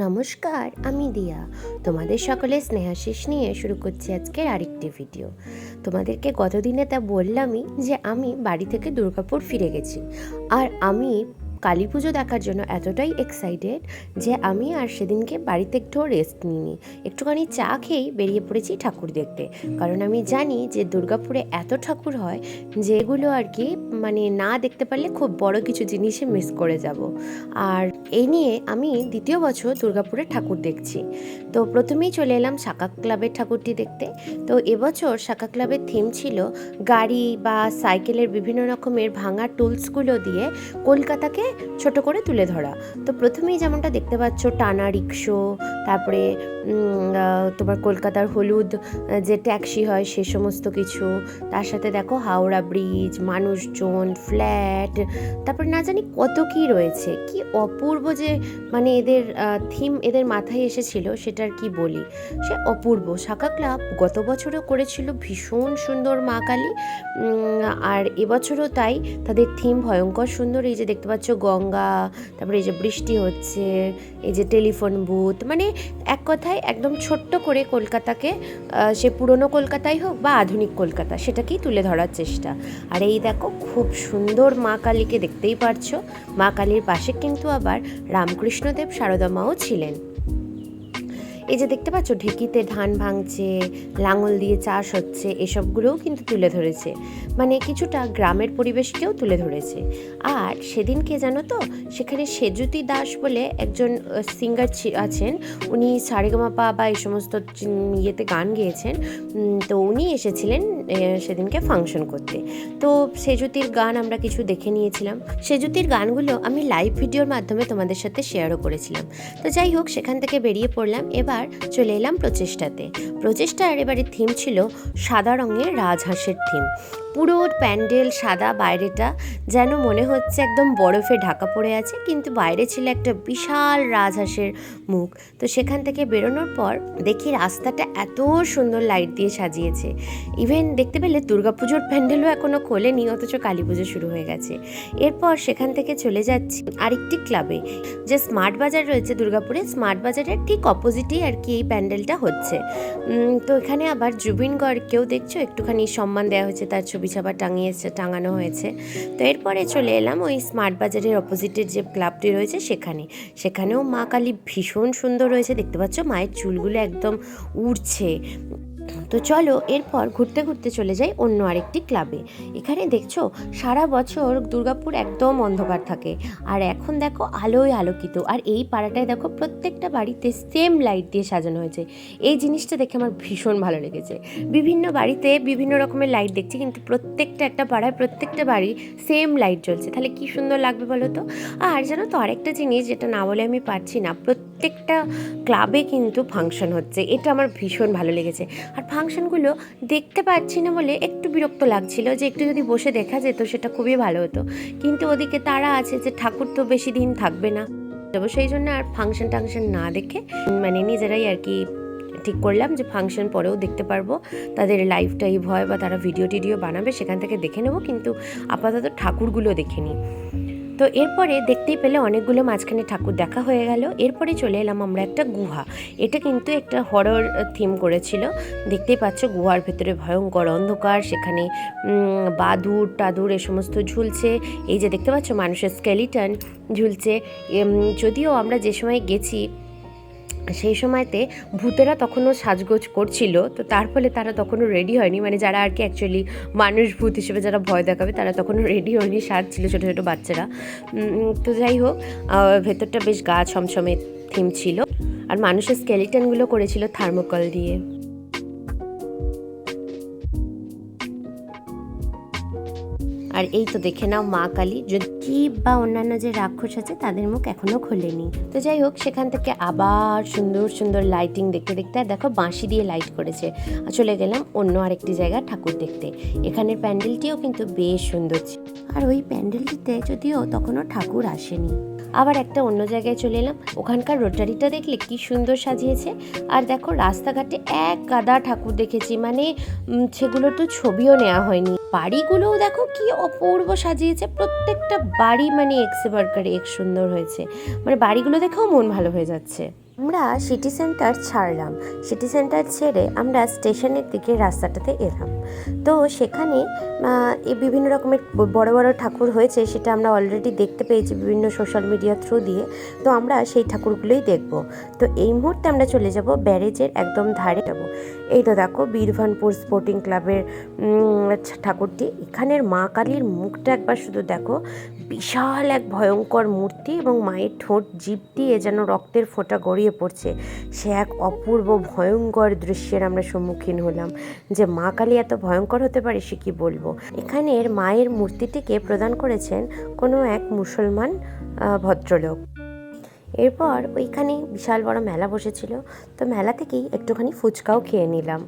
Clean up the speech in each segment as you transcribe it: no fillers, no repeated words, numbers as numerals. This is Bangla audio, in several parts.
নমস্কার, আমি দিয়া। তোমাদের সকলের স্নেহাশিস নিয়ে শুরু করছি আজকের আরেকটি ভিডিও। তোমাদেরকে গতদিনে তা বললামই যে আমি বাড়ি থেকে দুর্গাপুর ফিরে গেছি, আর আমি কালী পুজো দেখার জন্য এতটাই এক্সাইটেড যে আমি আর সেদিনকে বাড়িতে একটু রেস্ট নিইনি, একটুখানি চা খেয়েই বেরিয়ে পড়েছি ঠাকুর দেখতে। কারণ আমি জানি যে দুর্গাপুরে এত ঠাকুর হয় যেগুলো আর কি না দেখতে পারলে খুব বড় কিছু জিনিসে মিস করে যাব। আর এই নিয়ে আমি দ্বিতীয় বছর দুর্গাপুরে ঠাকুর দেখছি। তো প্রথমেই চলে এলাম শাখা ক্লাবের ঠাকুরটি দেখতে। তো এবছর শাখা ক্লাবের থিম ছিল গাড়ি বা সাইকেলের বিভিন্ন রকমের ভাঙা টুলসগুলো দিয়ে কলকাতাকে ছোট করে তুলে ধরা। তো প্রথমেই যেমনটা দেখতে পাচ্ছ, টানা রিক্সো, তারপরে তোমার কলকাতার হলুদ যে ট্যাক্সি হয় সে সমস্ত কিছু, তার সাথে দেখো হাওড়া ব্রিজ, মানুষজন, ফ্ল্যাট, তারপরে না জানি কত কি রয়েছে। কি অপূর্ব যে এদের থিম এদের মাথায় এসেছিল সেটার কি বলি, সে অপূর্ব। শাখা ক্লাব গত বছরও করেছিল ভীষণ সুন্দর মা কালী, আর এবছরও তাই তাদের থিম ভয়ঙ্কর সুন্দর। এই যে দেখতে পাচ্ছ গঙ্গা, তারপরে এই যে বৃষ্টি হচ্ছে, এই যে টেলিফোন বুথ, এক কথায় একদম ছোট্ট করে কলকাতাকে, সে পুরনো কলকাতাই হোক বা আধুনিক কলকাতা, সেটাকেই তুলে ধরার চেষ্টা। আর এই দেখো খুব সুন্দর মা কালীকে দেখতেই পারছো। মা কালীর পাশে কিন্তু আবার রামকৃষ্ণদেব সারদা মাও ছিলেন। এই যে দেখতে পাচ্ছ ঢেকিতে ধান ভাঙছে, লাঙল দিয়ে চাষ হচ্ছে, এসবগুলোও কিন্তু তুলে ধরেছে, কিছুটা গ্রামের পরিবেশকেও তুলে ধরেছে। আর সেদিনকে জানো তো, সেখানে সেজুতি দাস বলে একজন সিঙ্গার আছেন, উনি সারেগামাপা বা এই সমস্ত ইয়েতে গান গেয়েছেন। তো উনি এসেছিলেন সেদিনকে ফাংশন করতে। তো সেজুতির গান আমরা কিছু দেখে নিয়েছিলাম। সেজুতির গানগুলো আমি লাইভ ভিডিওর মাধ্যমে তোমাদের সাথে শেয়ারও করেছিলাম। তো যাই হোক, সেখান থেকে বেরিয়ে পড়লাম। এবার চলে এলাম প্রচেষ্টাতে। প্রচেষ্টার এবারে থিম ছিল সাদা রঙের রাজহাঁসের থিম। পুরো প্যান্ডেল সাদা, বাইরেটা যেন মনে হচ্ছে একদম বরফে ঢাকা পড়ে আছে, কিন্তু বাইরে ছিল একটা বিশাল রাজহাঁসের মুখ। তো সেখান থেকে বেরোনোর পর দেখি রাস্তাটা এত সুন্দর লাইট দিয়ে সাজিয়েছে। ইভেন দেখতে পেলে দুর্গাপুজোর প্যান্ডেলও এখনও খোলেনি, অথচ কালী পুজো শুরু হয়ে গেছে। এরপর সেখান থেকে চলে যাচ্ছি আরেকটি ক্লাবে, যে স্মার্ট বাজার রয়েছে দুর্গাপুরে। স্মার্ট বাজারের ঠিক অপোজিটেই আর কি এই প্যান্ডেলটা হচ্ছে। তো এখানে আবার জুবিন গর্গকেও দেখছো একটুখানি সম্মান দেওয়া হয়েছে, তার ছবি ছাপা টাঙানো হয়েছে। তো এরপরে চলে এলাম ওই স্মার্ট বাজারের অপোজিটের যে ক্লাবটি রয়েছে সেখানেও মা কালী ভীষণ সুন্দর রয়েছে। দেখতে পাচ্ছ মায়ের চুলগুলো একদম উড়ছে। তো চলো এরপর ঘুরতে ঘুরতে চলে যাই অন্য আরেকটি ক্লাবে। এখানে দেখছো সারা বছর দুর্গাপুর একদম অন্ধকার থাকে, আর এখন দেখো আলোয় আলোকিত। আর এই পাড়াটায় দেখো প্রত্যেকটা বাড়িতে সেম লাইট দিয়ে সাজানো হয়েছে। এই জিনিসটা দেখে আমার ভীষণ ভালো লেগেছে। বিভিন্ন বাড়িতে বিভিন্ন রকমের লাইট দেখছি, কিন্তু প্রত্যেকটা একটা পাড়ায় প্রত্যেকটা বাড়ি সেম লাইট জ্বলছে, তাহলে কি সুন্দর লাগবে বলো তো। আর জানো তো আরেকটা জিনিস যেটা না বলে আমি পারছি না, প্রত্যেকটা ক্লাবে কিন্তু ফাংশন হচ্ছে, এটা আমার ভীষণ ভালো লেগেছে। আর ফাংশনগুলো দেখতে পাচ্ছি না বলে একটু বিরক্ত লাগছিল, যে একটু যদি বসে দেখা যেত সেটা খুবই ভালো হতো। কিন্তু ওদিকে তারা আছে যে ঠাকুর তো বেশি দিন থাকবে না, তবে সেই জন্য আর ফাংশন টাংশন না দেখে নিজেরাই আর কি ঠিক করলাম যে ফাংশন পরেও দেখতে পারবো, তাদের লাইভ টাইভ হয় বা তারা ভিডিও টিডিও বানাবে সেখান থেকে দেখে নেবো, কিন্তু আপাতত ঠাকুরগুলো দেখে নিই। তো এরপরে দেখতেই পেলে অনেকগুলো মাঝখানে ঠাকুর দেখা হয়ে গেল। এরপরে চলে এলাম আমরা একটা গুহা। এটা কিন্তু একটা হরর থিম করেছিল। দেখতেই পাচ্ছ গুহার ভেতরে ভয়ঙ্কর অন্ধকার, সেখানে বাদুর টাদুর এ সমস্ত ঝুলছে। এই যে দেখতে পাচ্ছ মানুষের স্কেলিটন ঝুলছে। যদিও আমরা যে সময় গেছি সেই সময়তে ভূতেরা তখনও সাজগোজ করছিল, তো তার ফলে তারা তখনও রেডি হয়নি, যারা আর কি অ্যাকচুয়ালি মানুষ ভূত হিসেবে যারা ভয় দেখাবে তারা তখনও রেডি হয়নি, সাজছিল ছোটো ছোটো বাচ্চারা। তো যাই হোক, ভেতরটা বেশ গা ছমছমে থিম ছিল, আর মানুষের স্কেলিটনগুলো করেছিল থার্মোকল দিয়ে। আর এই তো দেখে নাও মা কালী, যদি কি বা অন্যান্য যে রাক্ষস আছে তাদের মুখ এখনো খোলেনি। তো যাই হোক, সেখান থেকে আবার সুন্দর সুন্দর লাইটিং দেখতে দেখতে, আর দেখো বাঁশি দিয়ে লাইট করেছে। চলে গেলাম অন্য আরেকটি জায়গায় ঠাকুর দেখতে। এখানের প্যান্ডেলটিও কিন্তু বেশ সুন্দর ছিল, আর ওই প্যান্ডেলটিতে যদিও তখনও ঠাকুর আসেনি। আবার একটা অন্য জায়গায় চলে এলাম, ওখানকার রোটারিটা দেখলে কি সুন্দর সাজিয়েছে। আর দেখো রাস্তাঘাটে এক গাদা ঠাকুর দেখেছি, সেগুলোর তো ছবিও নেওয়া হয়নি। বাড়িগুলোও দেখো কি অপূর্ব সাজিয়েছে, প্রত্যেকটা বাড়ি এক্সে বার্কারে এক সুন্দর হয়েছে, বাড়িগুলো দেখেও মন ভালো হয়ে যাচ্ছে। আমরা সিটি সেন্টার ছাড়লাম, সিটি সেন্টার ছেড়ে আমরা স্টেশনের দিকে রাস্তাটাতে এলাম। তো সেখানে এই বিভিন্ন রকমের বড় বড় ঠাকুর হয়েছে, সেটা আমরা অলরেডি দেখতে পেয়েছি বিভিন্ন সোশ্যাল মিডিয়া থ্রু দিয়ে। তো আমরা সেই ঠাকুরগুলোই দেখব। তো এই মুহূর্তে আমরা চলে যাব ব্যারেজের একদম ধারে যাব। এই তো দেখো বীরভানপুর স্পোর্টিং ক্লাবের ঠাকুরটি। এখানের মা কালীর মুখটা একবার শুধু দেখো, বিশাল এক ভয়ঙ্কর মূর্তি, এবং মায়ের ঠোঁট জিভ দিয়ে যেন রক্তের ফোঁটা গড়িয়ে পড়ছে। সে এক অপূর্ব ভয়ঙ্কর দৃশ্যের আমরা সম্মুখীন হলাম। যে মা কালী এত ভয়ঙ্কর হতে পারে সে কি বলবো। এখানের মায়ের মূর্তিটিকে প্রদান করেছেন কোনো এক মুসলমান ভদ্রলোক। এরপর ওইখানে বিশাল বড় মেলা বসেছিল, তো মেলা থেকেই একটুখানি ফুচকাও খেয়ে নিলাম।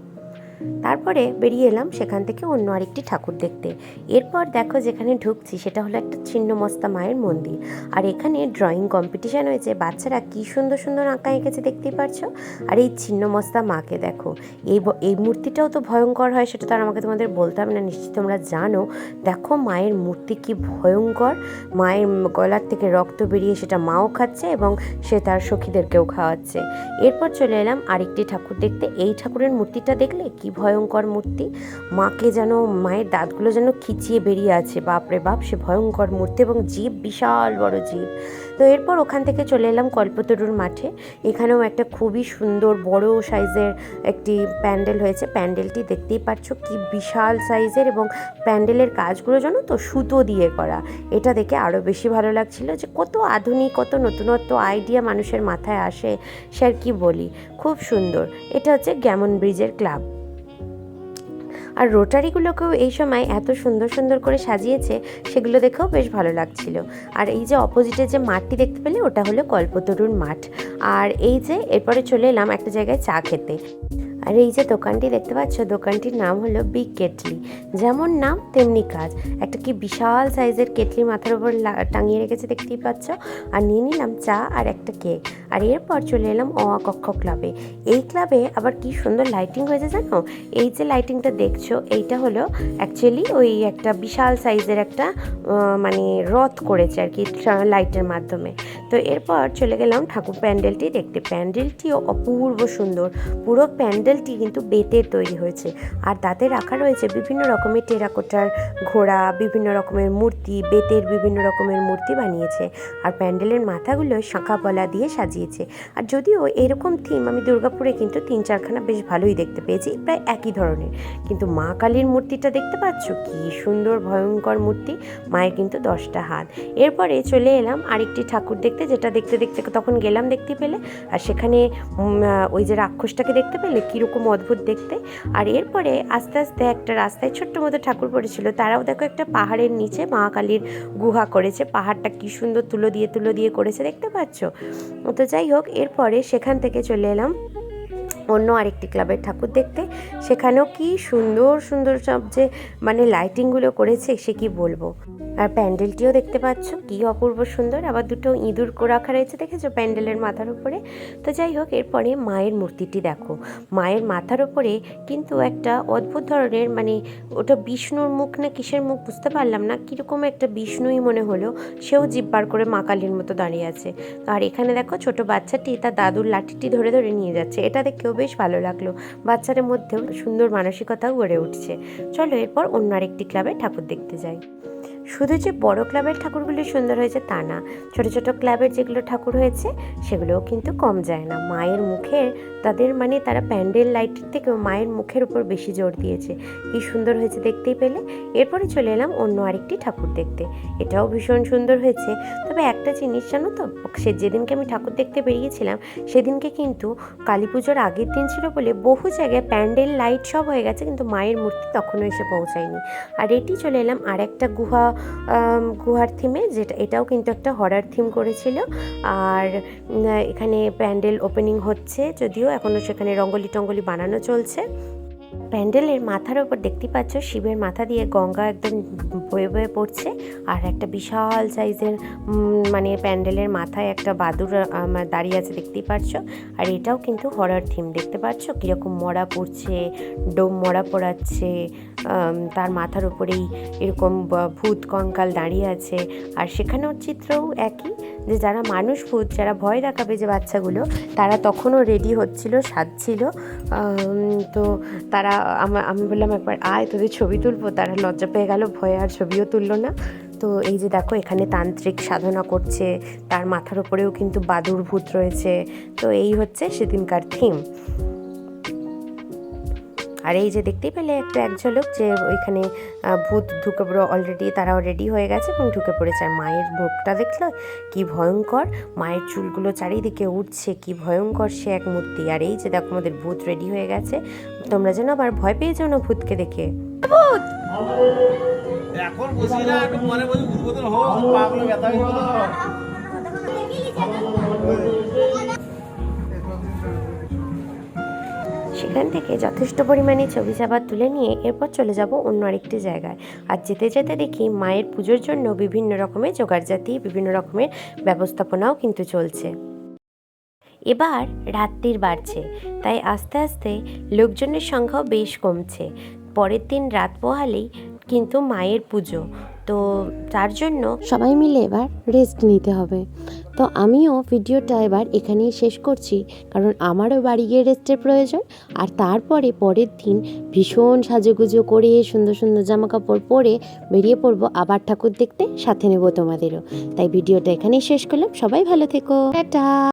তারপরে বেরিয়ে এলাম সেখান থেকে অন্য আরেকটি ঠাকুর দেখতে। এরপর দেখো যেখানে ঢুকছি সেটা হলো একটা ছিন্নমস্তা মায়ের মন্দির। আর এখানে ড্রয়িং কম্পিটিশান হয়েছে, বাচ্চারা কী সুন্দর সুন্দর আঁকা এঁকেছে দেখতেই পারছো। আর এই ছিন্নমস্তা মাকে দেখো, এই মূর্তিটাও তো ভয়ঙ্কর হয়, সেটা তো আর আমাকে তোমাদের বলতে হবে না, নিশ্চয়ই তোমরা জানো। দেখো মায়ের মূর্তি কি ভয়ঙ্কর, মায়ের গলার থেকে রক্ত বেরিয়ে সেটা মাও খাচ্ছে এবং সে তার সখীদেরকেও খাওয়াচ্ছে। এরপর চলে এলাম আরেকটি ঠাকুর দেখতে। এই ঠাকুরের মূর্তিটা দেখলে কি ভয়ঙ্কর মূর্তি, মাকে যেন মায়ের দাঁতগুলো যেন খিচিয়ে বেরিয়ে আছে, বাপরে বাপ সে ভয়ঙ্কর মূর্তি, এবং জিভ বিশাল বড় জিভ। তো এরপর ওখান থেকে চলে এলাম কল্পতরুর মাঠে। এখানেও একটা খুবই সুন্দর বড় সাইজের একটি প্যান্ডেল হয়েছে। প্যান্ডেলটি দেখতেই পাচ্ছ কি বিশাল সাইজের, এবং প্যান্ডেলের কাজগুলো জানো তো সুতো দিয়ে করা। এটা দেখে আরও বেশি ভালো লাগছিল যে কত আধুনিক, কত নতুনত্ব আইডিয়া মানুষের মাথায় আসে, সে আর কি বলি, খুব সুন্দর। এটা হচ্ছে গ্যামন ব্রিজের ক্লাব। আর রোটারিগুলোকেও এই সময় এত সুন্দর সুন্দর করে সাজিয়েছে, সেগুলো দেখেও বেশ ভালো লাগছিল। আর এই যে অপোজিটে যে মাঠটি দেখতে পেলে, ওটা হলো কল্পতরুর মাঠ। আর এই যে এরপরে চলে এলাম একটা জায়গায় চা খেতে। আর এই যে দোকানটি দেখতে পাচ্ছ, দোকানটির নাম হলো বিগ কেটলি। যেমন নাম তেমনি কাজ, একটা কি বিশাল সাইজের কেটলি মাথার উপর টাঙিয়ে রেখেছে দেখতেই পাচ্ছ। আর নিয়ে নিলাম চা আর একটা কেক। আর এরপর চলে এলাম কক্ষ ক্লাবে। এই ক্লাবে আবার কি সুন্দর লাইটিং হয়েছে জানো। এই যে লাইটিংটা দেখছো, এইটা হলো অ্যাকচুয়ালি ওই একটা বিশাল সাইজের একটা মানে রথ করেছে আর কি লাইটের মাধ্যমে। তো এরপর চলে গেলাম ঠাকুর প্যান্ডেলটি দেখতে। প্যান্ডেলটিও অপূর্ব সুন্দর, পুরো প্যান্ডেলটি কিন্তু বেতের তৈরি হয়েছে। আর তাতে রাখা রয়েছে বিভিন্ন রকমের টেরাকোটার ঘোড়া, বিভিন্ন রকমের মূর্তি, বেতের বিভিন্ন রকমের মূর্তি বানিয়েছে। আর প্যান্ডেলের মাথাগুলো শাঁখা পলা দিয়ে সাজিয়েছে। আর যদিও এরকম থিম আমি দুর্গাপুরে কিন্তু 3-4খানা বেশ ভালোই দেখতে পেয়েছি, প্রায় একই ধরনের। কিন্তু মা কালীর মূর্তিটা দেখতে পাচ্ছ কি সুন্দর ভয়ঙ্কর মূর্তি, মায়ের কিন্তু 10টা হাত। এরপরে চলে এলাম আরেকটি ঠাকুর দেখতে, যেটা দেখতে দেখতে তখন গেলাম দেখতে পেলে। আর সেখানে ওই যে রাক্ষসটাকে দেখতে পেলে কীরকম অদ্ভুত দেখতে। আর এরপরে আস্তে আস্তে একটা রাস্তায় ছোট্ট মতো ঠাকুর পড়েছিল, তারাও দেখো একটা পাহাড়ের নিচে মা কালীর গুহা করেছে। পাহাড়টা কি সুন্দর তুলো দিয়ে করেছে দেখতে পাচ্ছ। তো যাই হোক, এরপরে সেখান থেকে চলে এলাম অন্য আরেকটি ক্লাবের ঠাকুর দেখতে। সেখানেও কি সুন্দর সুন্দর সব যে মানে লাইটিংগুলো করেছে সে কি বলবো। আর প্যান্ডেলটিও দেখতে পাচ্ছ কি অপূর্ব সুন্দর, আবার দুটো ইঁদুর রাখা রয়েছে দেখেছো প্যান্ডেলের মাথার উপরে। তো যাই হোক, এরপরে মায়ের মূর্তিটি দেখো। মায়ের মাথার উপরে কিন্তু একটা অদ্ভুত ধরনের মানে ওটা বিষ্ণুর মুখ না কিসের মুখ বুঝতে পারলাম না, কীরকম একটা বিষ্ণুই মনে হলো, সেও জিভ বার করে মা কালীর মতো দাঁড়িয়ে আছে। আর এখানে দেখো ছোট বাচ্চাটি তার দাদুর লাঠিটি ধরে ধরে নিয়ে যাচ্ছে, এটা দেখেও বেশ ভালো লাগলো। বাচ্চাদের মধ্যেও সুন্দর মানসিকতাও গড়ে উঠছে। চলো এরপর অন্য আরেকটি ক্লাবে ঠাকুর দেখতে যাই। শুধু যে বড় ক্লাবের ঠাকুরগুলি সুন্দর হয়েছে তা না, ছোট ছোট ক্লাবের যেগুলো ঠাকুর হয়েছে সেগুলোও কিন্তু কম যায় না। মায়ের মুখের তাদের মানে তারা প্যান্ডেল লাইটের থেকেও মায়ের মুখের উপর বেশি জোর দিয়েছে, কি সুন্দর হয়েছে দেখতেই পেলে। এরপরে চলে এলাম অন্য আরেকটি ঠাকুর দেখতে, এটাও ভীষণ সুন্দর হয়েছে। তবে একটা জিনিস জানো তো, সে যেদিনকে আমি ঠাকুর দেখতে বেরিয়েছিলাম সেদিনকে কিন্তু কালী পুজোর আগের দিন ছিল বলে বহু জায়গায় প্যান্ডেল লাইট সব হয়ে গেছে, কিন্তু মায়ের মূর্তি তখনও এসে পৌঁছায়নি। আর এটি চলে এলাম আর একটা গুহার থিমে, যেটা এটাও কিন্তু একটা হরার থিম করেছিল। আর এখানে প্যান্ডেল ওপেনিং হচ্ছে, যদিও এখনও সেখানে রঙ্গোলি টঙ্গলি বানানো চলছে। প্যান্ডেলের মাথার ওপর দেখতে পাচ্ছ শিবের মাথা দিয়ে গঙ্গা একদম বয়ে বয়ে পড়ছে, আর একটা বিশাল সাইজের মানে প্যান্ডেলের মাথায় একটা বাদুড় দাঁড়িয়ে আছে দেখতেই পাচ্ছ। আর এটাও কিন্তু হরর থিম, দেখতে পাচ্ছ কীরকম মরা পড়ছে, ডোম মরা পড়াচ্ছে, তার মাথার উপরেই এরকম ভূত কঙ্কাল দাঁড়িয়ে আছে। আর সেখানেও চিত্রও একই, যে যারা মানুষ ভূত, যারা ভয় দেখাবে যে বাচ্চাগুলো, তারা তখনও রেডি হচ্ছিল, সাজছিল। তো তারা আমি বললাম একবার আয় তোদের ছবি তুলবো, তারা লজ্জা পেয়ে গেল, ভয়ে আর ছবিও তুললো না। তো এই যে দেখো এখানে তান্ত্রিক সাধনা করছে, তার মাথার উপরেও কিন্তু বাদুড় ভূত রয়েছে। তো এই হচ্ছে সেদিনকার থিম। আর এই যে দেখতেই পেলে এক ঝলক যে ওইখানে ভূত ঢুকে পড়ে, অলরেডি তারাও রেডি হয়ে গেছে এবং ঢুকে পড়েছে। আর মায়ের মুখটা দেখলো কি ভয়ঙ্কর, মায়ের চুলগুলো চারিদিকে উঠছে, কি ভয়ঙ্কর সে এক মূর্তি। আর এই যে দেখো আমাদের ভূত রেডি হয়ে গেছে, তোমরা যেন আবার ভয় পেয়ে যাও না ভূতকে দেখে। ভূত এখন বসি না, একটু পরে বসি, উদ্বোধন হোক, পাগুলো ব্যথা হয়ে গেল। সেখান থেকে যথেষ্ট পরিমাণে ছবি চাপা তুলে নিয়ে এরপর চলে যাব অন্য আরেকটি জায়গায়। আর যেতে যেতে দেখি মায়ের পুজোর জন্য বিভিন্ন রকমের জোগাড়জাতি, বিভিন্ন রকমের ব্যবস্থাপনাও কিন্তু চলছে। এবার রাত্রির বাড়ছে, তাই আস্তে আস্তে লোকজনের সংখ্যাও বেশ কমছে। পরের দিন রাত পোহালেই কিন্তু মায়ের পুজো, তো তার জন্য সবাই মিলে এবার রেস্ট নিতে হবে। তো আমিও ভিডিওটা এবার এখানেই শেষ করছি, কারণ আমারও বাড়ি গিয়ে রেস্টের প্রয়োজন। আর তারপরে পরের দিন ভীষণ সাজুগুজো করে সুন্দর সুন্দর জামা কাপড় পরে বেরিয়ে পড়বো আবার ঠাকুর দেখতে, সাথে নেব তোমাদেরও। তাই ভিডিওটা এখানেই শেষ করলাম, সবাই ভালো থেকো, টাটা।